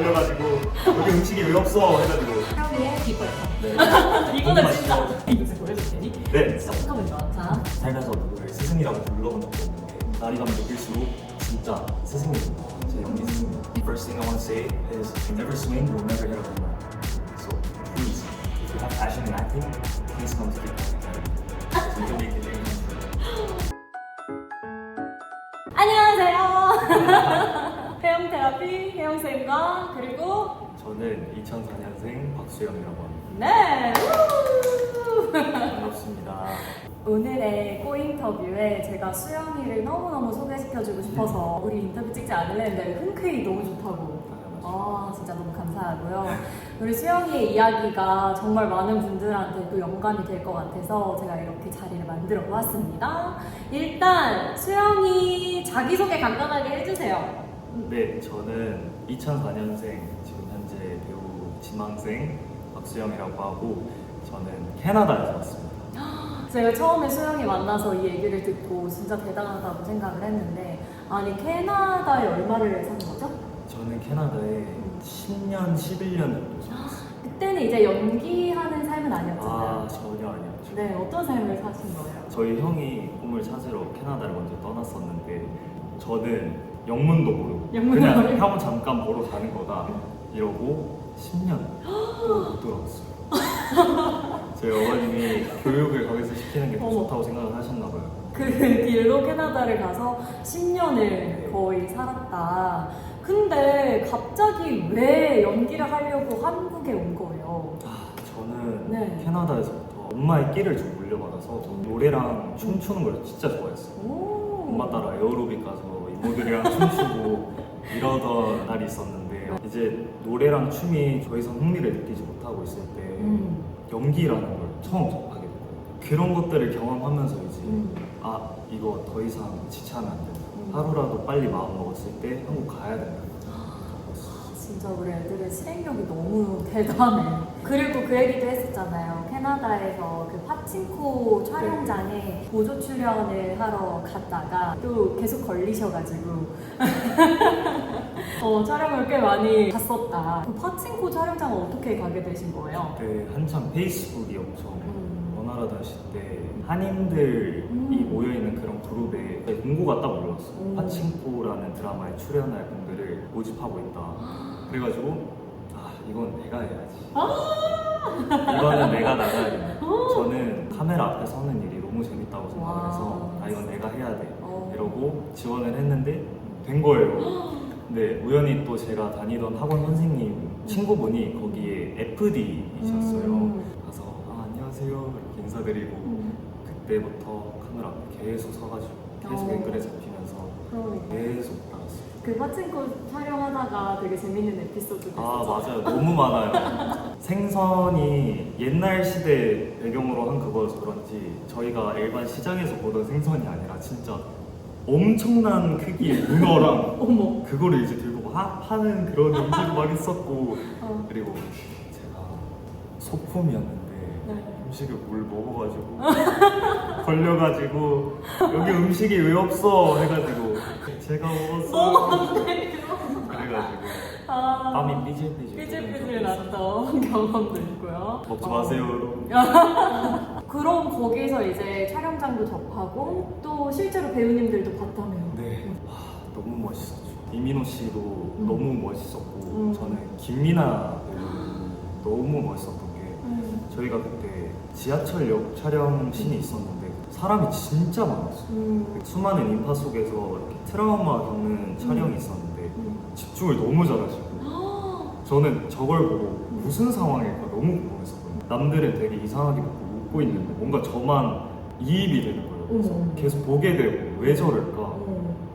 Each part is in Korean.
걸려가지고 여기 음식이 왜 없어 해가지고 형의 기뻐했어. 네. 이거는 진짜 이거 보여줄 테니? 네. 진짜 어떡하면 좋아. 자, 살면서 누구를 스승이라고 불러본 적도 없는데 날이 가면 느낄수록 진짜 스승입니다. 제 연기 스승. First thing I want to say is you never swing, you'll never hit a home run. So please, if you have passion in acting, please come to 킵고잉에. 진짜 make it dream come true. 안녕하세요. 혜영테라피 혜영쌤과 그리고 저는 2004년생 박수영이라고 합니다. 네. 반갑습니다. 오늘의 꼬잉터뷰에 제가 수영이를 너무너무 소개시켜주고 싶어서 우리 인터뷰 찍지 않을래 했는데 흔쾌히 너무 좋다고. 진짜 너무 감사하고요. 우리 수영이의 이야기가 정말 많은 분들한테 또 영감이 될 것 같아서 제가 이렇게 자리를 만들어 보았습니다. 일단 수영이 자기소개 간단하게 해주세요. 네, 저는 2004년생 지금 현재 배우 지망생 박수영이라고 하고 저는 캐나다에서 왔습니다. 제가 처음에 수영이 만나서 이 얘기를 듣고 진짜 대단하다고 생각을 했는데 아니 캐나다에 얼마를 사는 거죠? 저는 캐나다에 10년, 11년 정도 살았어요. 그때는 이제 연기하는 삶은 아니었잖아요. 전혀 아니었죠. 네, 어떤 삶을 사신 거예요? 저희 형이 꿈을 찾으러 캐나다를 먼저 떠났었는데 저는 영문도 모르고 그냥 형 잠깐 보러 가는 거다 이러고 10년 못 돌아왔어요. 저희 어머님이 교육을 거기서 시키는 게 더 좋다고 생각을 하셨나 봐요. 그 뒤로 캐나다를 가서 10년을 거의 살았다. 근데 갑자기 왜 연기를 하려고 한국에 온 거예요? 저는 캐나다에서부터 엄마의 끼를 좀 물려받아서 노래랑 춤추는 걸 진짜 좋아했어요. 엄마 따라 에어로빅 가서 이모들이랑 춤추고 이러던 날이 있었는데 이제 노래랑 춤이 더 이상 흥미를 느끼지 못하고 있을 때 연기라는 걸 처음 접하게 됐어요. 그런 것들을 경험하면서 이제 이거 더 이상 지체하면 안 된다. 하루라도 빨리 마음 먹었을 때 한국 가야 된다. 진짜 우리 애들의 실행력이 너무 대단해. 그리고 그 얘기도 했었잖아요. 캐나다에서 그 파친코 촬영장에 보조 출연을 하러 갔다가 또 계속 걸리셔가지고 촬영을 꽤 많이 갔었다. 그 파친코 촬영장은 어떻게 가게 되신 거예요? 그때 한참 페이스북이 엄청 원활하던 시대 한인들이 모여있는 그런 그룹에 공고가 딱 올라왔어요. 파친코라는 드라마에 출연할 분들을 모집하고 있다. 그래가지고 이건 내가 해야지. 이거는 내가 나가야겠네. 저는 카메라 앞에 서는 일이 너무 재밌다고 생각해서 이건 내가 해야 돼 이러고 지원을 했는데 된 거예요. 근데 우연히 또 제가 다니던 학원 선생님 친구분이 거기에 FD이셨어요. 가서 안녕하세요 이렇게 인사드리고 그때부터 카메라 앞에 계속 서가지고 계속 앵글에 잡히면서 계속 나갔어요. 그 파친코 촬영하다가 되게 재밌는 에피소드도 있었죠? 맞아요. 너무 많아요. 생선이 옛날 시대 배경으로 한 그거여서 그런지 저희가 일반 시장에서 보던 생선이 아니라 진짜 엄청난 크기의 문어랑 어머. 그거를 이제 들고 파는 그런 음식도 막 있었고 그리고 제가 소품이었는데 음식을 뭘 먹어가지고 걸려가지고 여기 음식이 왜 없어 해가지고 제가 먹었어요. 그래가지고 땀이 삐질삐질 났던 경험도 있고요. 먹지 마세요 여러분. 그럼 거기서 이제 촬영장도 접하고 또 실제로 배우님들도 봤다며요. 네. 너무 멋있었죠. 이민호 씨도 너무 멋있었고 저는 김미나 배우 너무 멋있었던 게 저희가 그때 지하철역 촬영씬이 있었는데 사람이 진짜 많았어요. 수많은 인파 속에서 이렇게 트라우마 겪는 촬영이 있었는데 집중을 너무 잘하시고 저는 저걸 보고 무슨 상황일까 너무 궁금했었거든요. 남들은 되게 이상하게 보고 웃고 있는데 뭔가 저만 이입이 되는 거예요. 그래서 계속 보게 되고 왜 저럴까?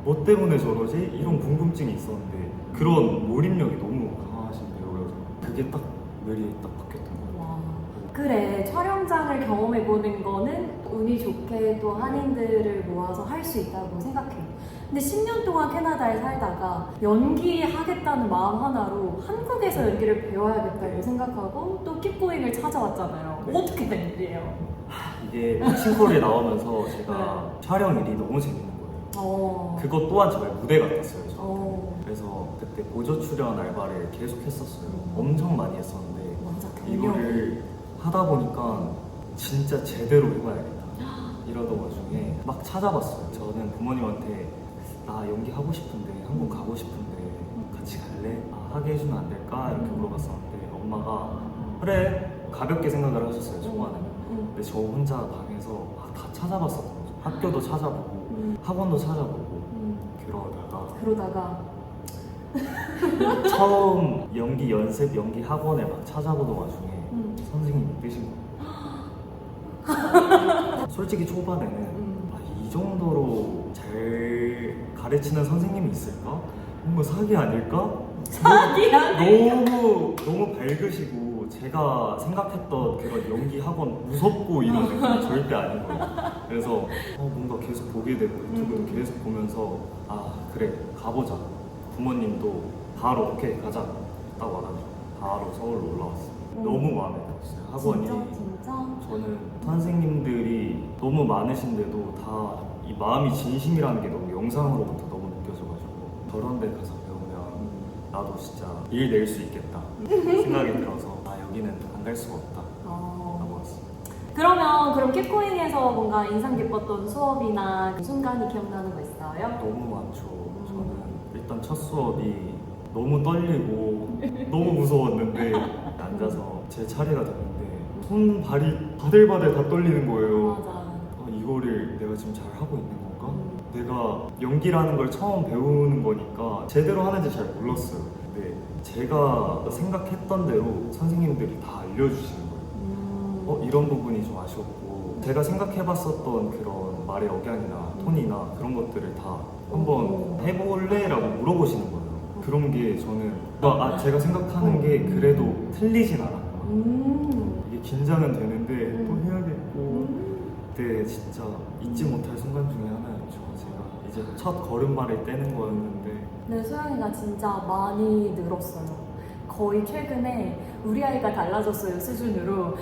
뭐 때문에 저러지? 이런 궁금증이 있었는데 그런 몰입력이 너무 강하신 배우여서 그게 딱 뇌리에 딱 박혔던 거예요. 그래, 촬영장을 경험해보는 거는 운이 좋게 또 한인들을 모아서 할 수 있다고 생각해요. 근데 10년 동안 캐나다에 살다가 연기하겠다는 마음 하나로 한국에서 연기를 배워야겠다고 생각하고 또 킵고잉을 찾아왔잖아요. 어떻게 된 일이에요? 이게 파친코에 나오면서 제가 촬영 일이 너무 재밌는 거예요. 그것 또한 저의 무대 같았어요. 그래서 그때 보조 출연 알바를 계속 했었어요. 엄청 많이 했었는데 맞아, 이거를 하다 보니까 진짜 제대로 해봐야겠다 이러던 와중에 막 찾아봤어요. 저는 부모님한테 나 연기하고 싶은데 한국 가고 싶은데 같이 갈래? 하게 해주면 안 될까? 이렇게 물어봤었는데 엄마가 그래 가볍게 생각을 하셨어요. 초반에는. 근데 저 혼자 방에서 다 찾아봤었거든요. 학교도 찾아보고 학원도 찾아보고 그러다가 처음 연기 연습 연기 학원에 막 찾아보던 와중에 선생님이 뜨신 거예요. 솔직히 초반에는 이 정도로 잘 가르치는 선생님이 있을까? 뭔가 사기 아닐까? 사기 아닐까? 너무 밝으시고 제가 생각했던 그런 연기 학원 무섭고 이런 느낌이 절대 아닌 거예요. 그래서 뭔가 계속 보게 되고 유튜브도 계속 보면서 그래 가보자. 부모님도 바로 오케이 가자 딱 와가지고 바로 서울로 올라왔어요. 너무 마음에 들었어요. 학원이 진짜? 저는 선생님들이 너무 많으신데도 다 이 마음이 진심이라는 게 너무 영상으로부터 너무 느껴져가지고 저런 데 가서 배우면 나도 진짜 일 낼 수 있겠다 생각이 들어서 여기는 안 갈 수가 없다 라고 왔어요. 그럼 킵고잉에서 뭔가 인상 깊었던 수업이나 순간이 기억나는 거 있어요? 너무 많죠. 저는 일단 첫 수업이 너무 떨리고 너무 무서웠는데 앉아서 제 차례가 됐는데 손, 발이 바들바들 다 떨리는 거예요. 맞아. 이거를 내가 지금 잘 하고 있는 건가? 내가 연기라는 걸 처음 배우는 거니까 제대로 하는지 잘 몰랐어요. 근데 제가 생각했던 대로 선생님들이 다 알려주시는 거예요. 이런 부분이 좀 아쉬웠고 제가 생각해봤었던 그런 말의 억양이나 톤이나 그런 것들을 다 한번 해볼래? 라고 물어보시는 거예요. 그런 게 저는 제가 생각하는 게 그래도 틀리진 않았구나. 이게 긴장은 되는데 또 해야겠고 그때 진짜 잊지 못할 순간 중에 하나였죠. 제가 이제 첫 걸음마를 떼는 거였는데 네, 소영이가 진짜 많이 늘었어요. 거의 최근에 우리 아이가 달라졌어요 수준으로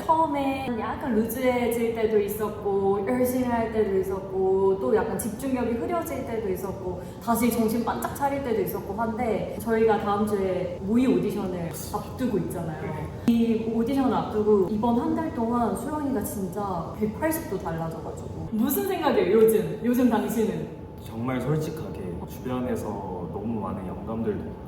처음에 약간 루즈해질 때도 있었고 열심히 할 때도 있었고 또 약간 집중력이 흐려질 때도 있었고 다시 정신 반짝 차릴 때도 있었고 한데 저희가 다음 주에 모의 오디션을 앞두고 있잖아요. 이 오디션을 앞두고 이번 한 달 동안 수영이가 진짜 180도 달라져가지고 무슨 생각이에요 요즘 당신은? 정말 솔직하게 주변에서 너무 많은 영감들도 있고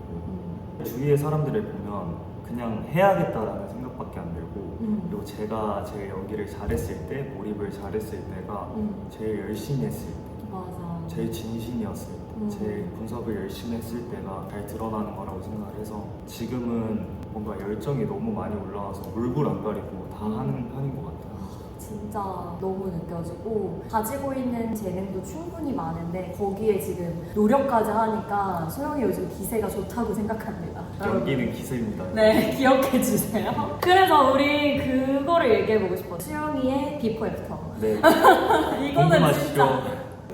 주위의 사람들을 보면 그냥 해야겠다라는 생각밖에 안 들고 그리고 제가 제 연기를 잘했을 때 몰입을 잘했을 때가 제일 열심히 했을 때 맞아. 제일 진심이었을 때 제일 분석을 열심히 했을 때가 잘 드러나는 거라고 생각을 해서 지금은 뭔가 열정이 너무 많이 올라와서 얼굴 안 가리고 다 하는 편인 것 같아요. 진짜 너무 느껴지고 가지고 있는 재능도 충분히 많은데 거기에 지금 노력까지 하니까 소영이 요즘 기세가 좋다고 생각합니다. 연기는 기세입니다. 네, 기억해 주세요. 그래서 우리 그거를 얘기해보고 싶어. 수영이의 비포 애프터. 네. 이거는 궁금하시죠? 진짜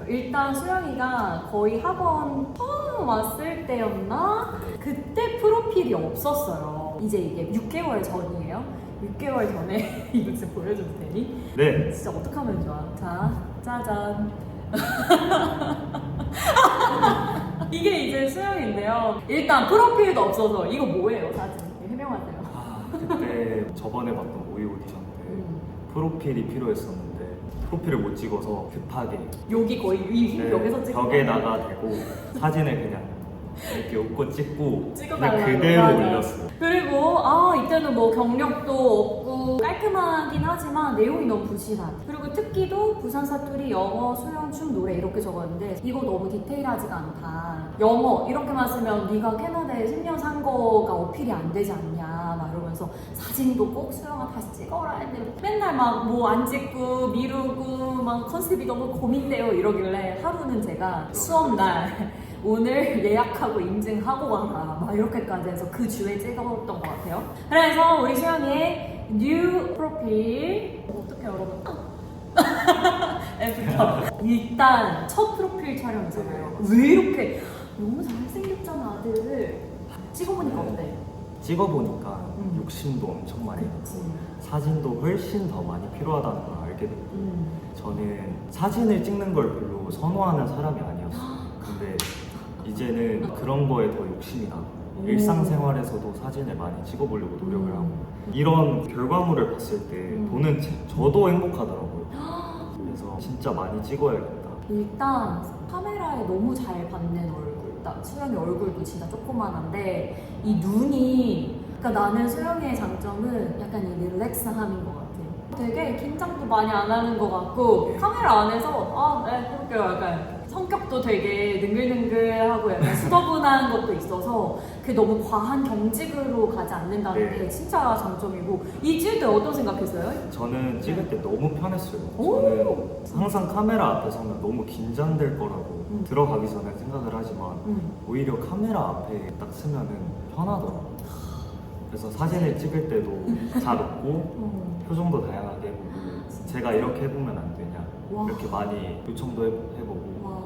일단 수영이가 거의 학원 처음 왔을 때였나? 그때 프로필이 없었어요. 이제 이게 6개월 전이에요. 6개월 전에 이거 진짜 보여줘도 되니? 네. 진짜 어떡하면 좋아. 자, 짜잔. 이게 이제 수영인데요. 일단 프로필도 없어서 이거 뭐예요, 사진? 해명하세요. 그때 저번에 봤던 모의 오디션 때 프로필이 필요했었는데 프로필을 못 찍어서 급하게 여기 거의 위 여기서 찍고 벽에다가 대고 사진을 그냥 이렇게 웃고 찍고 찍어달라고. 그냥 그대로 맞아. 올렸어요. 그리고 이때는 뭐 경력도 없고 깔끔하긴 하지만 내용이 너무 부실한. 그리고 특기도 부산 사투리, 영어, 수영, 춤, 노래 이렇게 적었는데 이거 너무 디테일하지가 않다. 영어 이렇게만 쓰면 네가 캐나다에 10년 산 거가 어필이 안 되지 않냐 막 이러면서 사진도 꼭 수영아 다시 찍어라 했는데 맨날 막 뭐 안 찍고 미루고 막 컨셉이 너무 고민돼요 이러길래 하루는 제가 수업날 오늘 예약하고 인증하고 가라 막 이렇게까지 해서 그 주에 찍어봤던 것 같아요. 그래서 우리 수영이의 뉴 프로필 어떻게 여러분 일단 첫 프로필 촬영이잖아요. 왜 이렇게 너무 잘생겼잖아 아들. 찍어보니까 어때? 찍어보니까 욕심도 엄청 많이 나고 사진도 훨씬 더 많이 필요하다는 걸 알게 알게 됐고 저는 사진을 찍는 걸 별로 선호하는 사람이 아니었어요. 근데 이제는 그런 거에 더 욕심이 나고 일상생활에서도 사진을 많이 찍어보려고 노력을 하고 이런 결과물을 봤을 때 보는 저도 행복하더라고요. 그래서 진짜 많이 찍어야겠다. 일단 카메라에 너무 잘 받는 얼굴. 수영이 얼굴도 진짜 조그만한데 이 눈이, 그러니까 나는 수영이의 장점은 약간 이 릴렉스함인 것 같아요. 되게 긴장도 많이 안 하는 것 같고 카메라 안에서 해볼게요 약간 성격도 되게 능글능글하고 약간 수더분한 것도 있어서 그게 너무 과한 경직으로 가지 않는다는 게 진짜 장점이고. 이 찍을 때 어떤 생각했어요? 저는 찍을 때 너무 편했어요. 저는 항상 카메라 앞에서는 너무 긴장될 거라고 들어가기 전에 생각을 하지만 오히려 카메라 앞에 딱 쓰면은 편하더라고요. 그래서 사진을 찍을 때도 잘 웃고 표정도 다양하게 해보고 제가 이렇게 해보면 안 되냐 이렇게 많이 요청도 해보고. 와,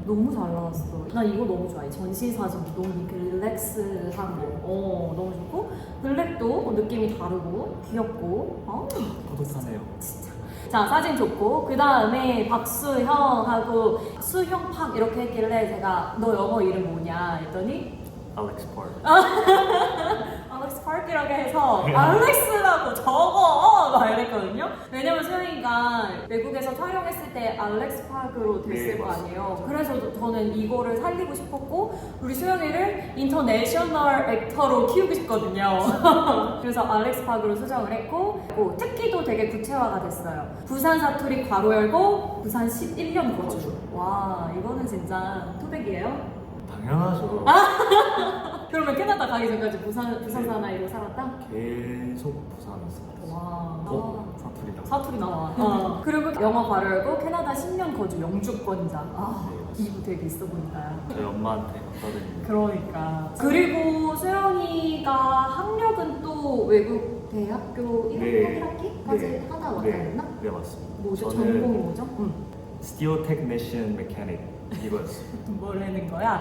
너무 잘 나왔어. 나 이거 너무 좋아해. 전시 사진도 너무 이렇게 릴렉스한 거 너무 좋고 블랙도 느낌이 다르고 귀엽고 뿌듯하네요. 진짜. 자, 사진 좋고 그 다음에 박수형하고 수형팍 이렇게 했길래 제가 너 영어 이름 뭐냐 했더니 알렉스 파크. 알렉스 파크라고 해서 알렉스라고 적어! 막 이랬거든요. 왜냐면 수영이가 외국에서 촬영했을 때 알렉스 파크로 됐을 거 아니에요. 그래서 저는 이거를 살리고 싶었고 우리 수영이를 인터내셔널 액터로 키우고 싶거든요. 그래서 알렉스 파크로 수정을 했고 특기도 되게 구체화가 됐어요. 부산 사투리 괄호 열고 부산 11년 거주. 와, 이거는 진짜 토백이에요? 당연하죠. 그러면 캐나다 가기 전까지 부산 사나이로 살았다? 계속 부산에 있었어요. 와. 사투리 나와. 사투리 나와. 그리고 영어 괄호 열고 캐나다 10년 거주 영주권자. 이거 되게 있어 보인다. 저희 엄마한테 갖다 드립니다. 그러니까. 그리고 수영이가 학력은 또 외국 대학교 1학기까지 하다 왔다 했나? 네, 맞습니다. 뭐죠? 전공이 뭐죠? Steel Technician Mechanic 이거였어요. 뭘 하는 거야?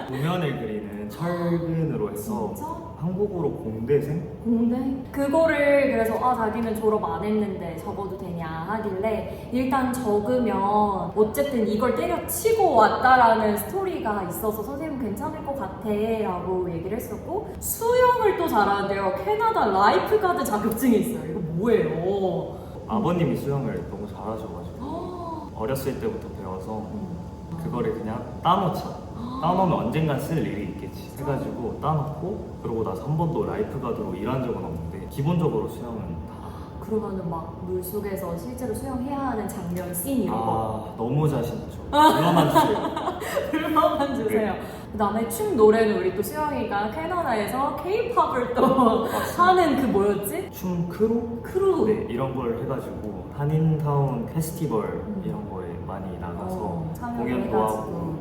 도면을 그리는 철근으로 해서 진짜? 한국으로 공대생? 공대? 그거를 그래서 자기는 졸업 안 했는데 적어도 되냐 하길래 일단 적으면 어쨌든 이걸 때려치고 왔다라는 스토리가 있어서 선생님 괜찮을 것 같아 라고 얘기를 했었고 수영을 또 잘하는데요. 캐나다 라이프가드 자격증이 있어요. 이거 뭐예요? 아버님이 수영을 너무 잘하셔가지고 어렸을 때부터 배워서 그거를 그냥 따놓자. 따놓으면 언젠간 쓸 일이 있겠지 해가지고 따놓고 그러고 나서 한 번도 라이프가드로 일한 적은 없는데 기본적으로 수영은 다. 그러면은 막 물속에서 실제로 수영해야 하는 장면, 씬 이런 거 너무 자신 있죠. 불러만 주세요. 불러만 주세요. 네. 그 다음에 춤 노래는 우리 또 수영이가 캐나다에서 K-팝을 또 하는 그 뭐였지? 춤 크루? 크루. 네, 이런 걸 해가지고 한인타운 페스티벌 이런 거에 많이 나가서 공연도 하고.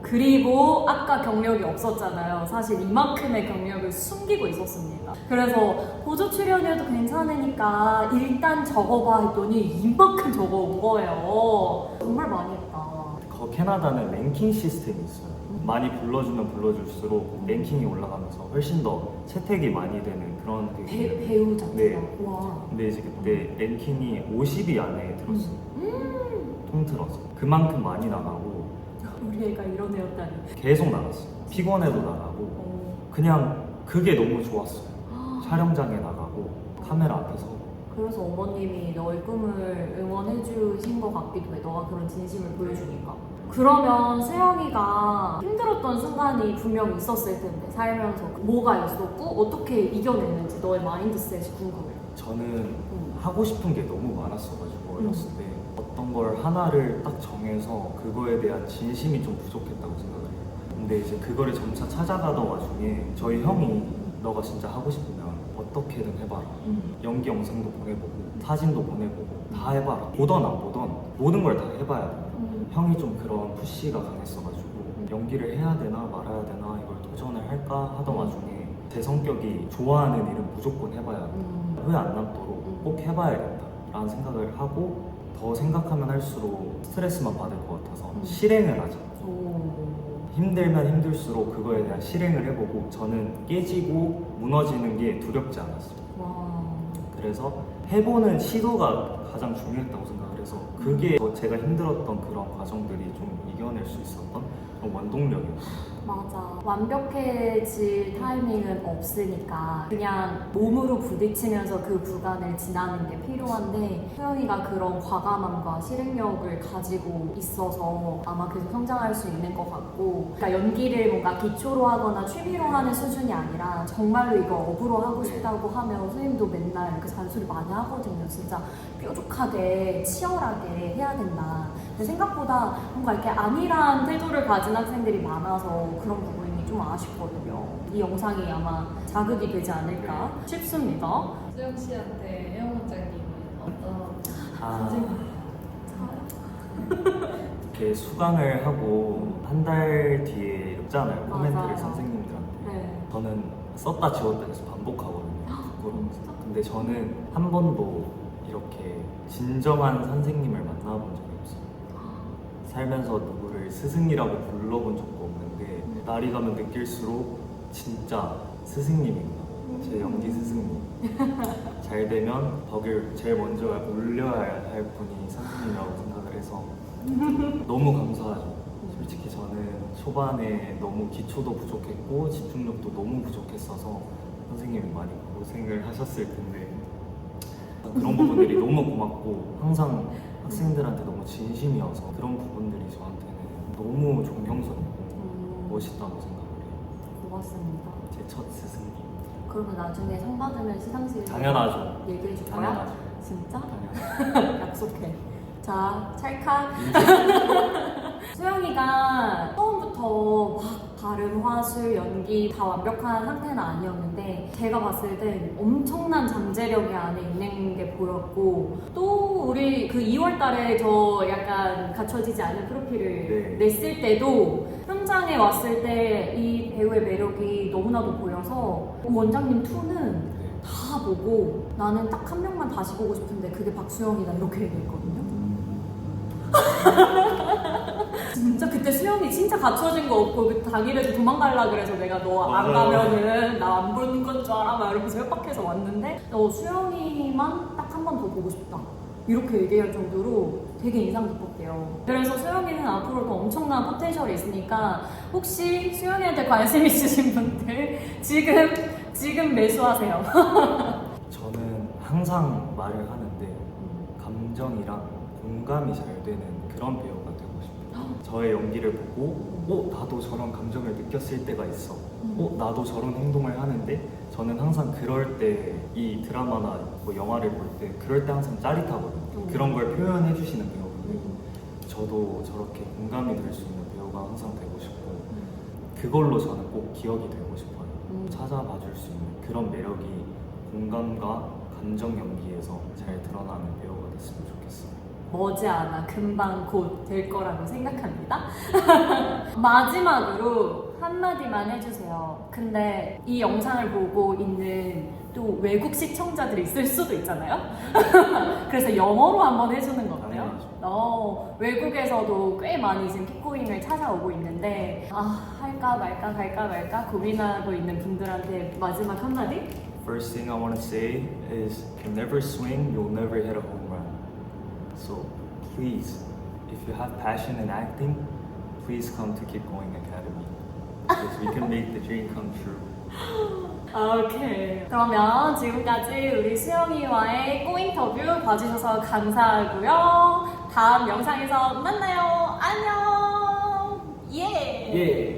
그리고 아까 경력이 없었잖아요. 사실 이만큼의 경력을 숨기고 있었습니다. 그래서 보조 출연해도 괜찮으니까 일단 적어봐 했더니 이만큼 적어온 거예요. 정말 많이 했다. 캐나다는 랭킹 시스템이 있어요. 많이 불러주면 불러줄수록 랭킹이 올라가면서 훨씬 더 채택이 많이 되는 그런 배우 자체가. 네. 와. 근데 이제 그때 랭킹이 50위 안에 들었어요. 통틀어서 그만큼 많이 나가고 우리 애가 이런 애였다니. 계속 나갔어요. 피곤해도 나가고 그냥 그게 너무 좋았어요. 촬영장에 나가고 카메라 앞에서. 그래서 어머님이 너의 꿈을 응원해 주신 것 같기도 해. 너가 그런 진심을 보여주니까. 그러면 수영이가 힘들었던 순간이 분명히 있었을 텐데 살면서 뭐가 있었고 어떻게 이겨냈는지 너의 마인드셋이 궁금해요. 저는 하고 싶은 게 너무 많았어가지고 어렸을 때 어떤 걸 하나를 딱 정해서 그거에 대한 진심이 좀 부족했다고 생각을 해요. 근데 이제 그거를 점차 찾아가던 와중에 저희 형이 너가 진짜 하고 싶으면 어떻게든 해봐라. 연기 영상도 보내보고 사진도 보내보고 다 해봐라. 보던 안 보던 모든 걸 다 해봐야 돼. 형이 좀 그런 푸시가 강했어가지고 연기를 해야 되나 말아야 되나 이걸 도전을 할까 하던 와중에 제 성격이 좋아하는 일은 무조건 해봐야 돼. 후회 안 남도록 꼭 해봐야겠다 라는 생각을 하고 더 생각하면 할수록 스트레스만 받을 것 같아서 실행을 하자. 힘들면 힘들수록 그거에 대한 실행을 해보고 저는 깨지고 무너지는 게 두렵지 않았어요. 와. 그래서 해보는 시도가 가장 중요했다고 생각을 해서 그게 제가 힘들었던 그런 과정들이 좀 이겨낼 수 있었던 그런 원동력이었어요. 맞아. 완벽해질 타이밍은 없으니까 그냥 몸으로 부딪히면서 그 구간을 지나는 게 필요한데 수영이가 그런 과감함과 실행력을 가지고 있어서 아마 계속 성장할 수 있는 것 같고, 그러니까 연기를 뭔가 기초로 하거나 취미로 하는 수준이 아니라 정말로 이거 업으로 하고 싶다고 하면 선생님도 맨날 이렇게 잔소리 많이 하거든요. 진짜 뾰족하게 치열하게 해야 된다. 근데 생각보다 뭔가 이렇게 안일한 태도를 가진 학생들이 많아서 그런 부분이 좀 아쉽거든요. 이 영상이 아마 자극이 되지 않을까 싶습니다. 수영 씨한테 혜영 원장님은 어떤 이렇게 수강을 하고 한 달 뒤에 읽잖아요. 코멘트를 맞아요. 선생님들한테. 네. 저는 썼다 지웠다 해서 반복하거든요. 부끄러워서. 근데 저는 한 번도 이렇게 진정한 선생님을 만나본 적이 없어요. 살면서 누구를 스승이라고 불러본 적도 없는데 날이 가면 느낄수록 진짜 스승님이구나. 제 연기 스승님. 잘 되면 덕을 제일 먼저 올려야 할 분이 선생님이라고 생각을 해서 너무 감사하죠. 솔직히 저는 초반에 너무 기초도 부족했고 집중력도 너무 부족했어서 선생님이 많이 고생을 하셨을 텐데 그런 부분들이 너무 고맙고 항상 학생들한테 너무 진심이어서 그런 부분들이 저한테는 너무 존경스럽고 멋있다고 생각을 해요. 고맙습니다. 제 첫 스승님. 그러면 나중에 상 받으면 시상식 당연하죠. 얘기해 줄 거야? 당연하죠. 진짜? 당연하죠. 약속해. 자, 찰칵. 수영이가 처음부터 막 발음, 화술, 연기 다 완벽한 상태는 아니었는데 제가 봤을 땐 엄청난 잠재력이 안에 있는 게 보였고, 또 우리 그 2월 달에 저 약간 갖춰지지 않은 프로필을 냈을 때도 현장에 왔을 때 이 배우의 매력이 너무나도 보여서 원장님 2는 다 보고 나는 딱 한 명만 다시 보고 싶은데 그게 박수영이다 이렇게 얘기했거든요. 진짜 그때 수영이 진짜 갖춰진 거 없고 그 당일에도 도망갈라 그래서 내가 너 안 가면은 나 안 보는 건 줄 알아 막 이러면서 협박해서 왔는데 수영이만 딱 한 번 더 보고 싶다 이렇게 얘기할 정도로 되게 인상 깊었대요. 그래서 수영이는 앞으로도 엄청난 포텐셜이 있으니까 혹시 수영이한테 관심 있으신 분들 지금 매수하세요. 저는 항상 말을 하는데 감정이랑 공감이 잘 되는 그런 배우가 되고 싶어요. 저의 연기를 보고 나도 저런 감정을 느꼈을 때가 있어. 나도 저런 행동을 하는데 저는 항상 그럴 때 이 드라마나 뭐 영화를 볼 때 그럴 때 항상 짜릿하거든요. 그런 걸 표현해 주시는 배우분들 저도 저렇게 공감이 될 수 있는 배우가 항상 되고 싶고 그걸로 저는 꼭 기억이 되고 싶어요. 찾아봐 줄 수 있는 그런 매력이 공감과 감정 연기에서 잘 드러나는 배우가 됐으면 좋겠어요. 머지않아 금방 곧 될 거라고 생각합니다. 마지막으로 한마디만 해주세요. 근데 이 영상을 보고 있는 또 외국 시청자들이 있을 수도 있잖아요. 그래서 영어로 한번 해주는 거 어때요? 외국에서도 꽤 많이 지금 킵고잉을 찾아오고 있는데 할까 말까 고민하고 있는 분들한테 마지막 한마디? First thing I want to say is if you never swing, you'll never hit a home run. So please, if you have passion in acting, please come to 킵고잉 Academy. Because we can make the dream come true. 오케이. 그러면 지금까지 우리 수영이와의 꼬잉터뷰 봐주셔서 감사하고요. 다음 영상에서 만나요. 안녕. 예.